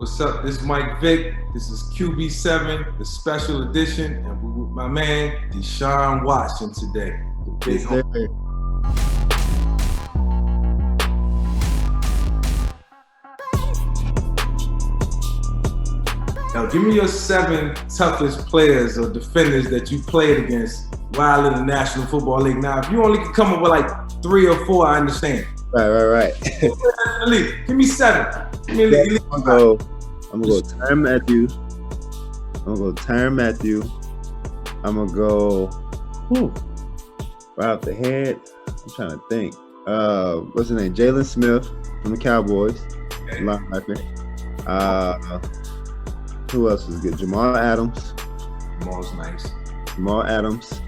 What's up? This is Mike Vick. This is QB7, the special edition, and we're with my man Deshaun Watson today. The big Yes, sir. Now, give me your 7 toughest players or defenders that you played against while in the National Football League. Now, if you only could come up with like 3 or 4, I understand. Right. Give me 7. Give me I'm gonna go Tyrann Mathieu. I'm gonna go right off the head. I'm trying to think. What's his name? Jalen Smith from the Cowboys. Okay. Linebacker. Who else was good? Jamal Adams. Jamal's nice. Jamal Adams.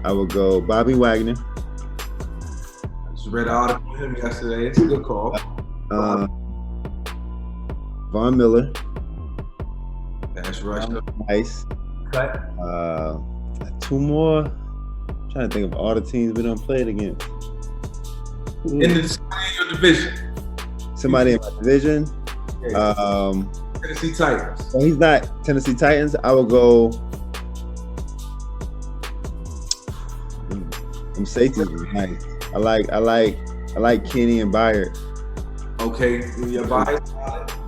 I will go Bobby Wagner. I just read an article of him yesterday. It's a good call. Von Miller. That's right. Nice. Okay. 2 more. I'm trying to think of all the teams we done played against. In your division. Somebody in my division. Yeah. Tennessee Titans. Well, he's not Tennessee Titans. I will go. Them safeties are nice. I like Kenny and Byard. Okay, your bias.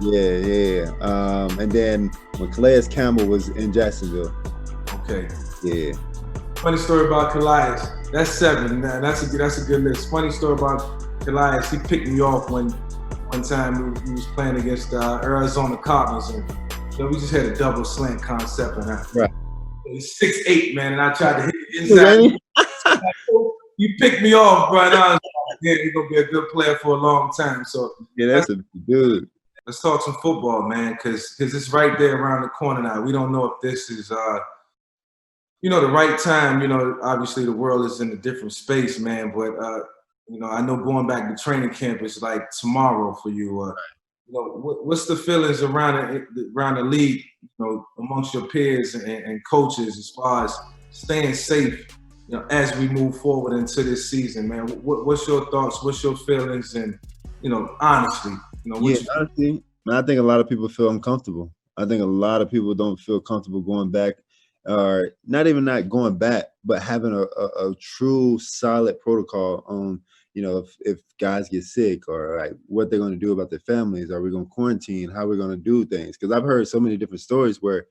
Yeah. And then when Calais Campbell was in Jacksonville. Okay. Yeah. Funny story about Calais. That's 7. Man, that's a good list. Funny story about Calais. He picked me off one time we was playing against Arizona Cardinals, and we just had a double slant concept, and right. It was 6'8", man, and I tried to hit it inside. You picked me off, bro. And I was like, yeah, you're gonna be a good player for a long time. So yeah, that's a dude. Let's talk some football, man, because it's right there around the corner now. We don't know if this is the right time. Obviously the world is in a different space, man. But I know going back to training camp is like tomorrow for you. What's the feelings around the league, amongst your peers and coaches as far as staying safe, as we move forward into this season, man? What's your thoughts? What's your feelings? And honestly, honestly, I think a lot of people feel uncomfortable. I think a lot of people don't feel comfortable going back, or not even not going back, but having a true solid protocol on, if guys get sick, or like what they're going to do about their families. Are we going to quarantine? How we're going to do things? Because I've heard so many different stories where,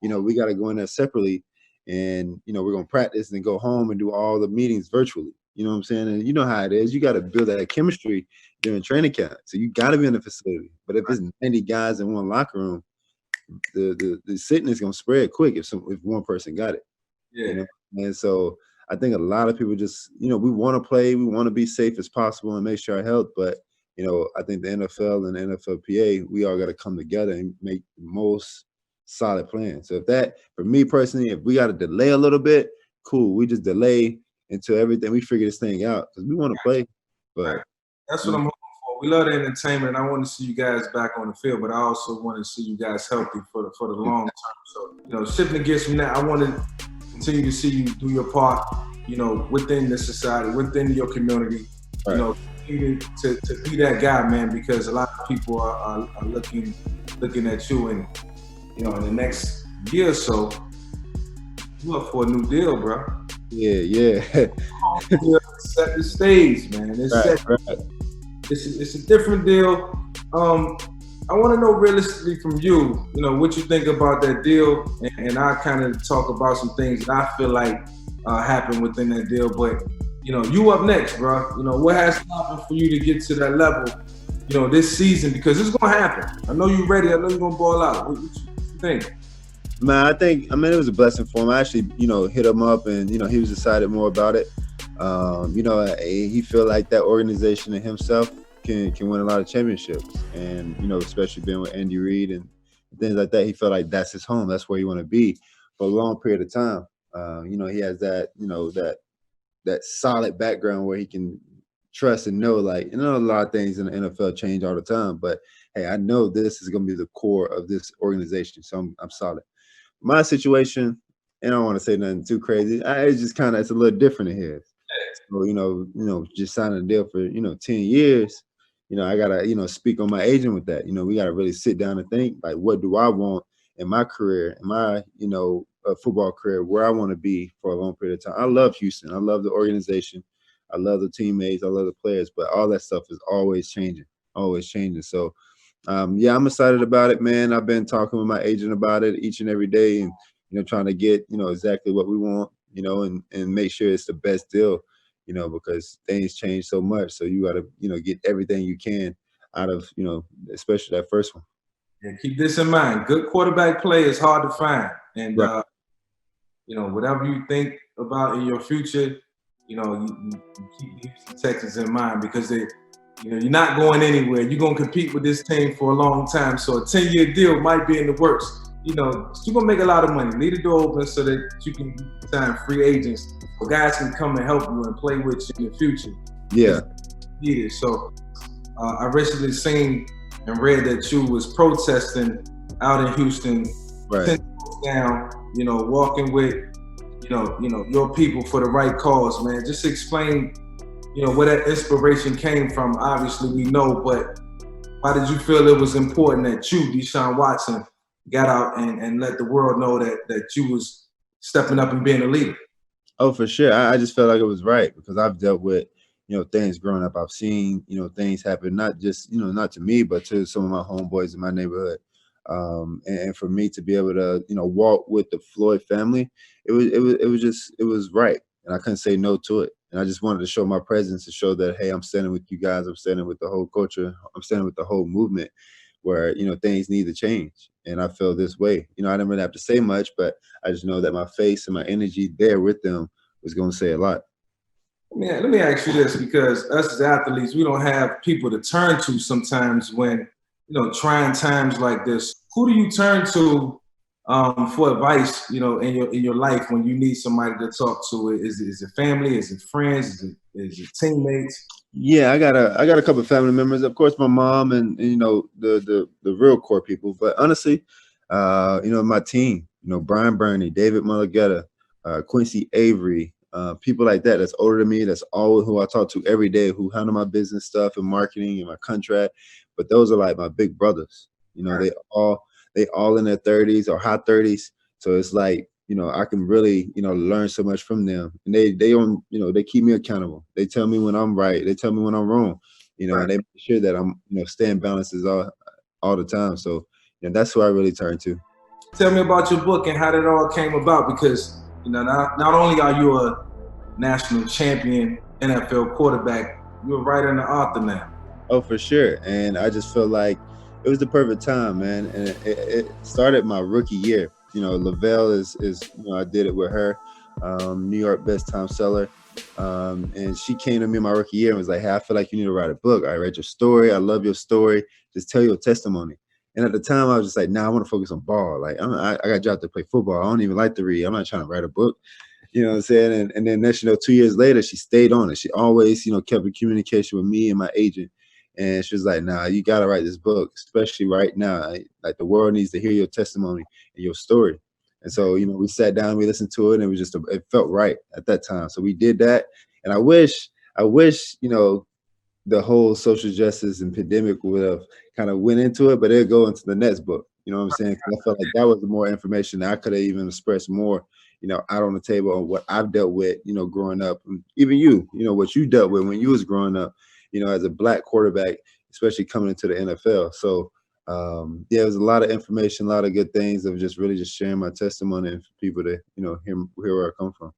we got to go in there separately, and we're going to practice and go home and do all the meetings virtually. You know what I'm saying? And you know how it is. You got to build that chemistry during training camp. So you got to be in the facility. But if it's 90 guys in one locker room, the sickness is going to spread quick if one person got it. Yeah. And so I think a lot of people just, we want to play. We want to be safe as possible and make sure our health. But, I think the NFL and the NFLPA, we all got to come together and make the most solid plan. So for me personally, if we got to delay a little bit, cool. We just delay until we figure this thing out, because we want to play. But that's what I'm hoping for. We love the entertainment. I want to see you guys back on the field, but I also want to see you guys healthy for the long term. So, shifting the gears from that, I want to continue to see you do your part, within the society, within your community, right. To be that guy, man, because a lot of people are looking at you, and in the next year or so, you up for a new deal, bro. Yeah. Set the stage, man. It's a different deal. I want to know realistically from you, what you think about that deal, and I kind of talk about some things that I feel like happened within that deal. But you up next, bro. What has to happen for you to get to that level, this season? Because it's gonna happen. I know you're ready. I know you're gonna ball out. What you think? Man, it was a blessing for him. I actually, hit him up, and he was excited more about it. He feel like that organization and himself can win a lot of championships, and especially being with Andy Reid and things like that, he felt like that's his home. That's where you want to be for a long period of time. He has that that solid background where he can trust and know, a lot of things in the NFL change all the time, but hey, I know this is going to be the core of this organization, so I'm solid. My situation, and I don't want to say nothing too crazy. It's a little different in here. So, just signing a deal for, 10 years, I gotta, speak on my agent with that. We gotta really sit down and think, like, what do I want in my career, in my, football career, where I want to be for a long period of time. I love Houston. I love the organization. I love the teammates. I love the players, but all that stuff is always changing, always changing. So, yeah, I'm excited about it, man. I've been talking with my agent about it each and every day, and trying to get exactly what we want, and make sure it's the best deal, because things change so much. So you got to get everything you can out of especially that first one. And keep this in mind: good quarterback play is hard to find, and Right. whatever you think about in your future, you keep the Houston Texans in mind because you're not going anywhere. You're gonna compete with this team for a long time. So a 10-year deal might be in the works. You're gonna make a lot of money. Leave the door open so that you can sign free agents, so guys can come and help you and play with you in the future. Yeah. So I recently seen and read that you was protesting out in Houston, Right. 10 down, walking with, your people for the right cause, man. Just explain, where that inspiration came from. Obviously, we know, but why did you feel it was important that you, Deshaun Watson, got out and let the world know that you was stepping up and being a leader? Oh, for sure. I just felt like it was right because I've dealt with, things growing up. I've seen, things happen, not just, not to me, but to some of my homeboys in my neighborhood. And for me to be able to, walk with the Floyd family, it was right. And I couldn't say no to it. And I just wanted to show my presence to show that, hey, I'm standing with you guys. I'm standing with the whole culture. I'm standing with the whole movement where, things need to change. And I feel this way. I didn't really have to say much, but I just know that my face and my energy there with them was going to say a lot. Let me ask you this, because us as athletes, we don't have people to turn to sometimes when, trying times like this. Who do you turn to for advice, in your life when you need somebody to talk to? Is it family? Is it friends? Is it teammates? Yeah, I got a couple of family members. Of course, my mom and the real core people. But honestly, my team, Brian Burney, David Mulligetta, Quincy Avery, people like that. That's older than me. That's all who I talk to every day. Who handle my business stuff and marketing and my contract. But those are like my big brothers. Right. They all in their 30s or high 30s. So it's like, I can really, learn so much from them. And they they keep me accountable. They tell me when I'm right. They tell me when I'm wrong, Right. and they make sure that I'm, staying balanced all the time. So, that's who I really turn to. Tell me about your book and how that all came about, because, not only are you a national champion NFL quarterback, you're a writer and an author now. Oh, for sure. And I just feel like it was the perfect time, man. And it started my rookie year. Lavelle is I did it with her, New York best time seller. And she came to me my rookie year and was like, hey, I feel like you need to write a book. I read your story. I love your story. Just tell your testimony. And at the time, I was just like, nah, I want to focus on ball. Like, I got drafted to play football. I don't even like to read. I'm not trying to write a book. You know what I'm saying? And then next, 2 years later, she stayed on it. She always, kept in communication with me and my agent. And she was like, nah, you got to write this book, especially right now. Like, the world needs to hear your testimony and your story. And so, we sat down, we listened to it, and it was just, it felt right at that time. So we did that. And I wish, the whole social justice and pandemic would have kind of went into it, but it'll go into the next book. You know what I'm saying? 'Cause I felt like that was more information that I could have even expressed more, out on the table on what I've dealt with, growing up. And even you, what you dealt with when you was growing up, as a Black quarterback, especially coming into the NFL. So, yeah, it was a lot of information, a lot of good things of just really just sharing my testimony and for people to, hear where I come from.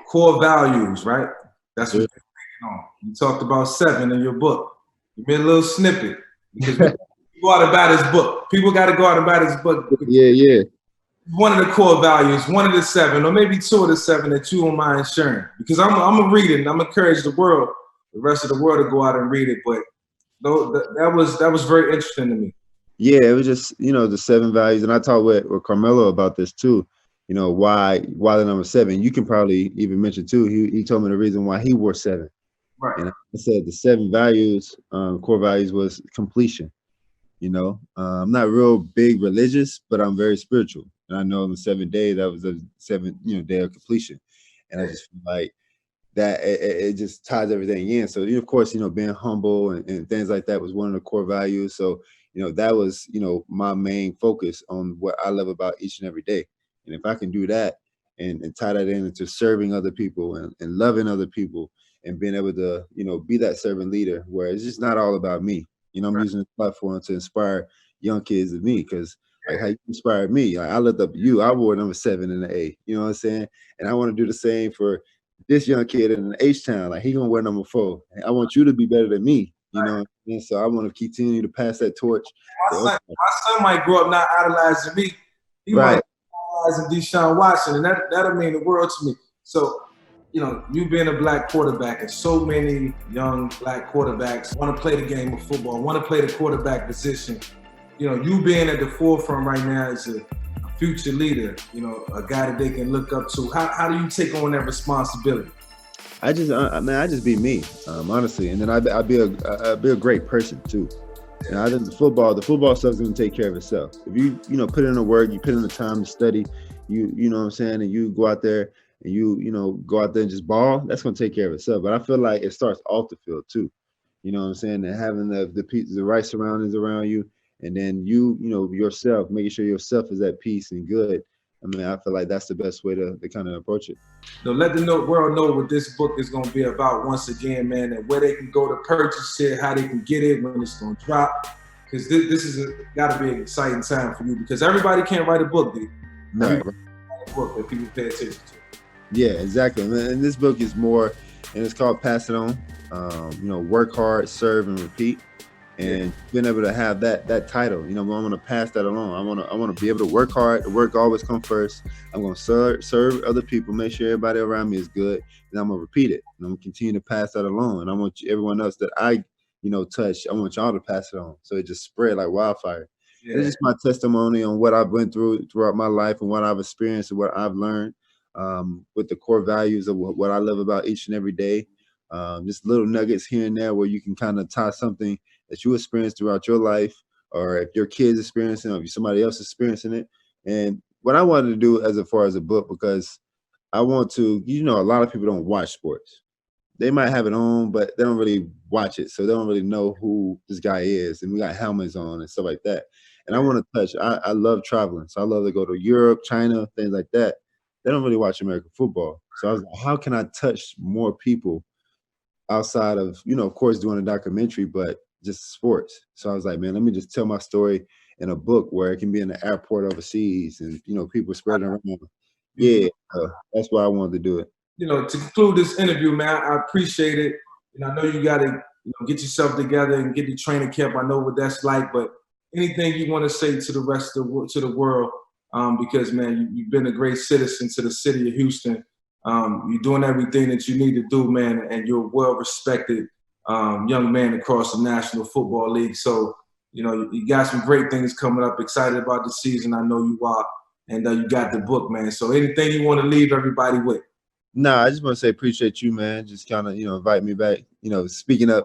Core values, right? That's what you're thinking on. You talked about 7 in your book. You made a little snippet, because we go out and buy this book. People got to go out and buy this book. Yeah. One of the core values, one of the 7, or maybe 2 of the 7 that you don't mind sharing. Because I'm gonna read it, and I'm encourage the rest of the world, to go out and read it. But that was very interesting to me. Yeah, it was just, the 7 values. And I talked with Carmelo about this too. Why the number 7? You can probably even mention too. He told me the reason why he wore 7. Right. And I said the 7 values, core values, was completion. I'm not real big religious, but I'm very spiritual. And I know on the 7th day, that was the 7th, day of completion. And I just feel like that it just ties everything in. So, of course, being humble and things like that was one of the core values. So, that was, my main focus on what I love about each and every day. And if I can do that and tie that into serving other people and loving other people and being able to, be that servant leader where it's just not all about me. I'm using this platform to inspire young kids of me because like how you inspired me. Like I looked up you. I wore number 7 in the A. You know what I'm saying? And I want to do the same for this young kid in the H-Town. Like he gonna wear number 4. And I want you to be better than me. You know what I mean? So I want to continue to pass that torch. My son might grow up not idolizing me. He might idolizing Deshaun Watson, and that'll mean the world to me. So, you being a black quarterback, and so many young black quarterbacks want to play the game of football, want to play the quarterback position. You being at the forefront right now as a future leader, a guy that they can look up to. How do you take on that responsibility? I just be me, honestly, and then I'd be a great person too. And I think the football stuff's gonna take care of itself. If you put in the work, you put in the time to study, you know what I'm saying, and you go out there and you go out there and just ball, that's gonna take care of itself. But I feel like it starts off the field too. You know what I'm saying? And having the right surroundings around you, and then yourself, making sure yourself is at peace and good. I feel like that's the best way to kind of approach it. Let the world know what this book is going to be about once again, man, and where they can go to purchase it, how they can get it, when it's going to drop. Because this is got to be an exciting time for you because everybody can't write a book, dude. No, write a book that people pay attention to. Yeah, exactly. And this book is more, and it's called Pass It On. Work hard, serve, and repeat. And being able to have that title, I'm going to pass that along. I want to be able to work hard. The work always come first. I'm going to serve other people, make sure everybody around me is good, and I'm going to repeat it. And I'm going to continue to pass that along. And I want everyone else that I, touch, I want y'all to pass it on. So it just spread like wildfire. Yeah. It's just my testimony on what I've went throughout my life and what I've experienced and what I've learned with the core values of what I love about each and every day. Just little nuggets here and there where you can kind of tie something that you experience throughout your life, or if your kids experiencing it, or if somebody else experiencing it. And what I wanted to do as far as a book, because I want to, a lot of people don't watch sports. They might have it on, but they don't really watch it. So they don't really know who this guy is. And we got helmets on and stuff like that. And I want to touch, I love traveling. So I love to go to Europe, China, things like that. They don't really watch American football. So I was like, how can I touch more people outside of, of course, doing a documentary, but just sports. So I was like, man, let me just tell my story in a book where it can be in the airport overseas and, people spreading around. Yeah, that's why I wanted to do it. To conclude this interview, man, I appreciate it. I know you got to get yourself together and get the training camp. I know what that's like, but anything you want to say to the rest of the world, because, man, you've been a great citizen to the city of Houston. You're doing everything that you need to do, man, and you're well-respected young man across the National Football League. So, you got some great things coming up. Excited about the season. I know you are. And you got the book, man. So anything you want to leave everybody with? Nah, I just want to say appreciate you, man. Just kind of, invite me back. Speaking of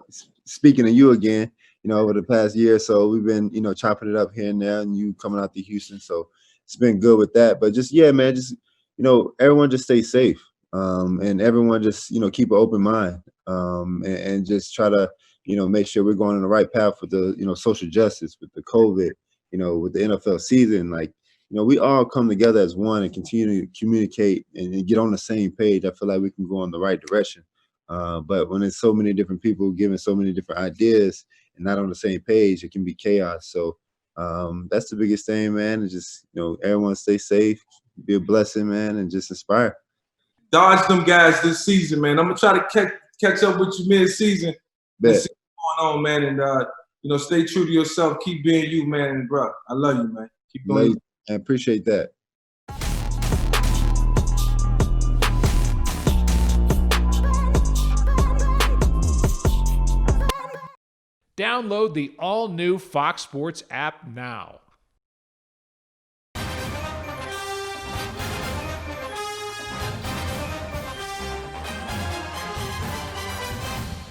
you again, over the past year or so, we've been, chopping it up here and there, and you coming out to Houston. So it's been good with that. But just, yeah, man, just, everyone just stay safe. And everyone just, keep an open mind and just try to, make sure we're going on the right path with the, social justice, with the COVID, with the NFL season. Like, we all come together as one and continue to communicate and get on the same page. I feel like we can go in the right direction. But when there's so many different people giving so many different ideas and not on the same page, it can be chaos. So that's the biggest thing, man. And just, everyone stay safe, be a blessing, man, and just inspire. Dodge them guys this season, man. I'm gonna try to catch up with you mid-season. And see what's going on, man. And stay true to yourself. Keep being you, man. And bro, I love you, man. Keep going. I appreciate that. Download the all-new Fox Sports app now.